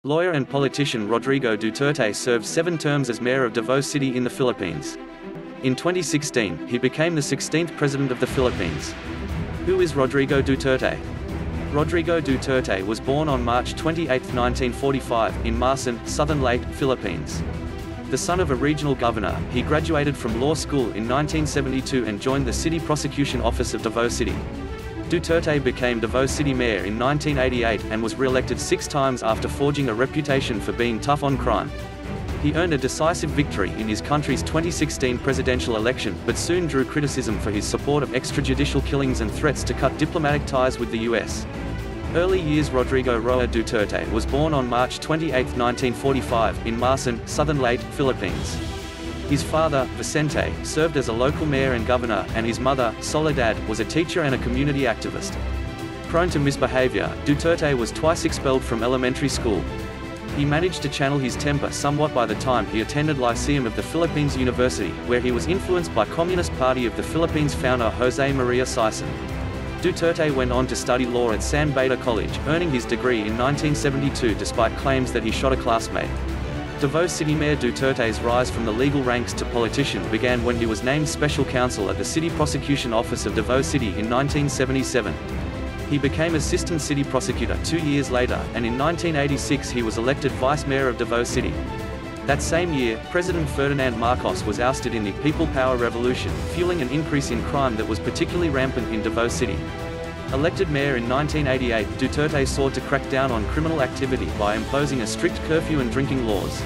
Lawyer and politician Rodrigo Duterte served 7 terms as mayor of Davao City in the Philippines. In 2016, he became the 16th president of the Philippines. Who is Rodrigo Duterte? Rodrigo Duterte was born on March 28, 1945, in Marsan, Southern Leyte, Philippines. The son of a regional governor, he graduated from law school in 1972 and joined the City Prosecution Office of Davao City. Duterte became Davao City mayor in 1988 and was re-elected 6 times after forging a reputation for being tough on crime. He earned a decisive victory in his country's 2016 presidential election, but soon drew criticism for his support of extrajudicial killings and threats to cut diplomatic ties with the US. Early years. Rodrigo Roa Duterte was born on March 28, 1945, in Marsan, Southern Leyte, Philippines. His father, Vicente, served as a local mayor and governor, and his mother, Soledad, was a teacher and a community activist. Prone to misbehavior, Duterte was twice expelled from elementary school. He managed to channel his temper somewhat by the time he attended Lyceum of the Philippines University, where he was influenced by Communist Party of the Philippines founder Jose Maria Sison. Duterte went on to study law at San Beda College, earning his degree in 1972 despite claims that he shot a classmate. Davao City Mayor Duterte's rise from the legal ranks to politician began when he was named special counsel at the City Prosecution Office of Davao City in 1977. He became assistant city prosecutor 2 years later, and in 1986 he was elected vice mayor of Davao City. That same year, President Ferdinand Marcos was ousted in the People Power Revolution, fueling an increase in crime that was particularly rampant in Davao City. Elected mayor in 1988, Duterte sought to crack down on criminal activity by imposing a strict curfew and drinking laws.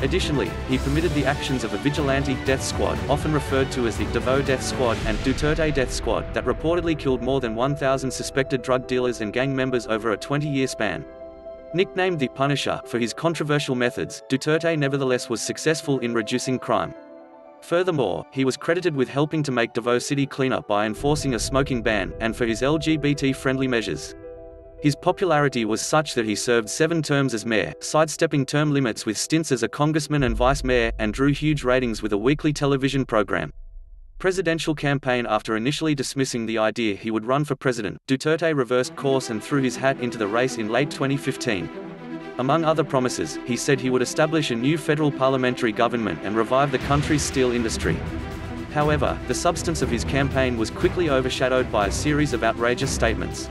Additionally, he permitted the actions of a vigilante death squad, often referred to as the Davao Death Squad and Duterte Death Squad, that reportedly killed more than 1,000 suspected drug dealers and gang members over a 20-year span. Nicknamed the Punisher for his controversial methods, Duterte nevertheless was successful in reducing crime. Furthermore, he was credited with helping to make Davao City cleaner by enforcing a smoking ban, and for his LGBT-friendly measures. His popularity was such that he served 7 terms as mayor, sidestepping term limits with stints as a congressman and vice mayor, and drew huge ratings with a weekly television program. Presidential campaign. After initially dismissing the idea he would run for president, Duterte reversed course and threw his hat into the race in late 2015. Among other promises, he said he would establish a new federal parliamentary government and revive the country's steel industry. However, the substance of his campaign was quickly overshadowed by a series of outrageous statements.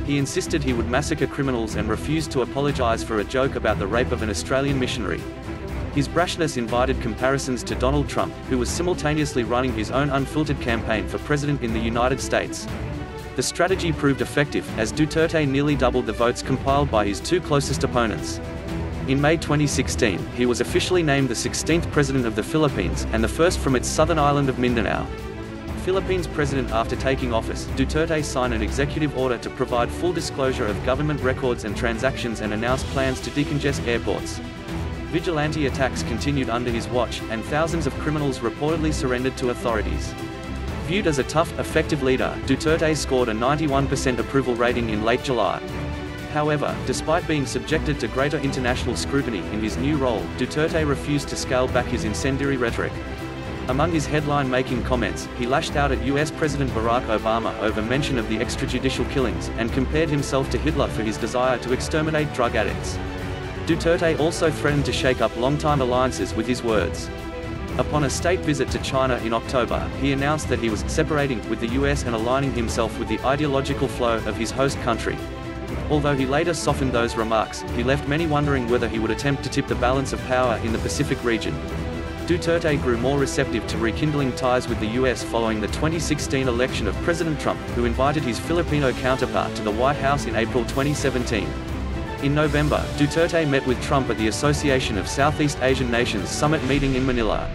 He insisted he would massacre criminals and refused to apologize for a joke about the rape of an Australian missionary. His brashness invited comparisons to Donald Trump, who was simultaneously running his own unfiltered campaign for president in the United States. The strategy proved effective, as Duterte nearly doubled the votes compiled by his 2 closest opponents. In May 2016, he was officially named the 16th president of the Philippines, and the first from its southern island of Mindanao. Philippines president. After taking office, Duterte signed an executive order to provide full disclosure of government records and transactions and announced plans to decongest airports. Vigilante attacks continued under his watch, and thousands of criminals reportedly surrendered to authorities. Viewed as a tough, effective leader, Duterte scored a 91% approval rating in late July. However, despite being subjected to greater international scrutiny in his new role, Duterte refused to scale back his incendiary rhetoric. Among his headline-making comments, he lashed out at US President Barack Obama over mention of the extrajudicial killings, and compared himself to Hitler for his desire to exterminate drug addicts. Duterte also threatened to shake up longtime alliances with his words. Upon a state visit to China in October, he announced that he was separating with the US and aligning himself with the ideological flow of his host country. Although he later softened those remarks, he left many wondering whether he would attempt to tip the balance of power in the Pacific region. Duterte grew more receptive to rekindling ties with the US following the 2016 election of President Trump, who invited his Filipino counterpart to the White House in April 2017. In November, Duterte met with Trump at the Association of Southeast Asian Nations summit meeting in Manila.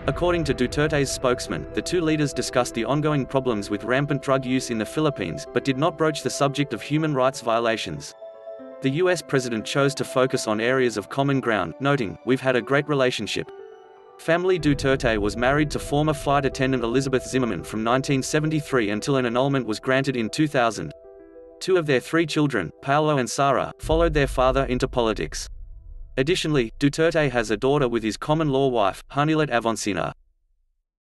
According to Duterte's spokesman, the 2 leaders discussed the ongoing problems with rampant drug use in the Philippines, but did not broach the subject of human rights violations. The US president chose to focus on areas of common ground, noting, "We've had a great relationship." Family. Duterte was married to former flight attendant Elizabeth Zimmerman from 1973 until an annulment was granted in 2000. 2 of their 3 children, Paolo and Sara, followed their father into politics. Additionally, Duterte has a daughter with his common-law wife, Hanilet Avoncina.